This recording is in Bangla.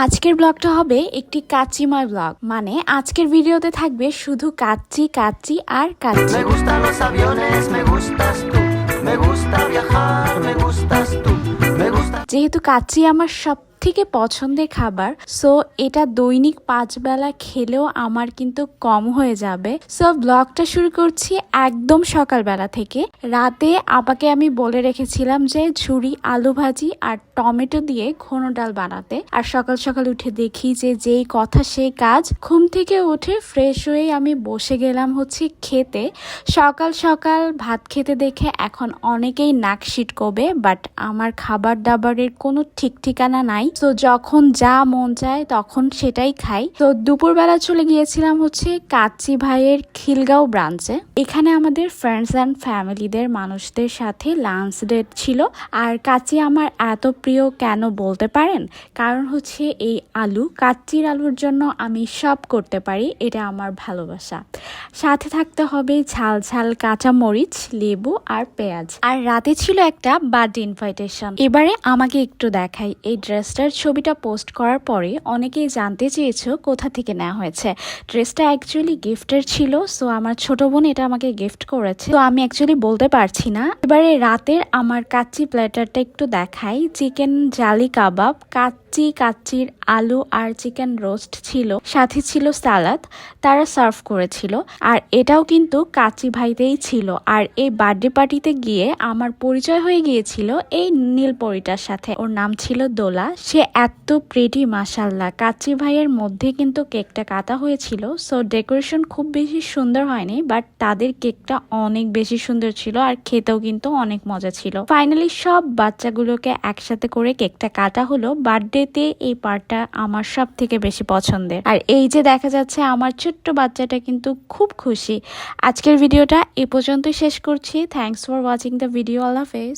আজকের ব্লগটা হবে একটি কাচ্চিময় ব্লগ, মানে আজকের ভিডিওতে থাকবে শুধু কাচ্চি কাচ্চি আর kacchi. Me gustan los aviones, me gustas tú, me gusta viajar, me gustas tú, me gusta... যেহেতু কাচ্চি আমার সব থেকে পছন্দের খাবার, সো এটা দৈনিক 5 বেলা খেলেও আমার কিন্তু কম হয়ে যাবে। সো ব্লগটা শুরু করছি একদম সকালবেলা থেকে। রাতে আপাকে আমি বলে রেখেছিলাম যে ঝুরি আলু ভাজি আর টমেটো দিয়ে ঘন ডাল বানাতে, আর সকাল সকাল উঠে দেখি যে যেই কথা সেই কাজ। ঘুম থেকে উঠে ফ্রেশ হয়ে আমি বসে গেলাম হচ্ছে খেতে। সকাল সকাল ভাত খেতে দেখে এখন অনেকেই নাক সিটকোবে, বাট আমার খাবার দাবারের কোনো ঠিক ঠিকানা নাই। তো যখন যা মন চায় তখন সেটাই খাই। তো দুপুরবেলা চলে গিয়েছিলাম হচ্ছে কাচ্চি ভাইয়ের খিলগাঁও ব্রাঞ্চে। এখানে আমাদের ফ্রেন্ডস অ্যান্ড ফ্যামিলিদের মানুষদের সাথে লাঞ্চ ডেট ছিল। আর কাচ্চি আমার এত প্রিয় কেন বলতে পারেন? কারণ হচ্ছে এই আলু, কাচ্চির আলুর জন্য আমি সব করতে পারি, এটা আমার ভালোবাসা। সাথে থাকতে হবে ঝাল ঝাল কাঁচা মরিচ, লেবু আর পেঁয়াজ। আর রাতে ছিল একটা বার্থডে ইনভাইটেশন। এবারে আমাকে একটু দেখাই। এই ড্রেসটার ছবিটা পোস্ট করার পরে অনেকেই জানতে চেয়েছো কোথা থেকে নেওয়া হয়েছে। ড্রেসটা অ্যাকচুয়ালি গিফটের ছিল, সো আমার ছোট বোন এটা আমাকে গিফট করেছে, তো আমি অ্যাকচুয়ালি বলতে পারছি না। এবারে রাতের আমার কাচ্চি প্ল্যাটারটা একটু দেখাই। চিকেন জালি কাবাব, কাচ্চির আলু আর চিকেন রোস্ট ছিল, সাথে ছিল সালাদ, তারা সার্ভ করেছিল। আর এটাও কিন্তু কাচ্চি ভাইতেই ছিল। আর এই বার্থডে পার্টিতে গিয়ে আমার পরিচয় হয়ে গিয়েছিল এই নীলপরিটার সাথে। ওর নাম ছিল দোলা। সে এত প্রিটি মাশাল্লাহ। কাচ্চি ভাইয়ের মধ্যে কিন্তু কেকটা কাটা হয়েছিল, সো ডেকোরেশন খুব বেশি সুন্দর হয়নি, বাট তাদের কেকটা অনেক বেশি সুন্দর ছিল আর খেতেও কিন্তু অনেক মজা ছিল। ফাইনালি সব বাচ্চাগুলোকে একসাথে করে কেকটা কাটা হলো। বার্থডেতে এই পার্টটা আমার সব থেকে বেশি পছন্দের। আর এই যে দেখা যাচ্ছে আমার ছোট্ট বাচ্চাটা কিন্তু খুব খুশি। আজকের ভিডিওটা এ পর্যন্তই শেষ করছি। Thanks for watching the video. আল্লাহ হাফেজ।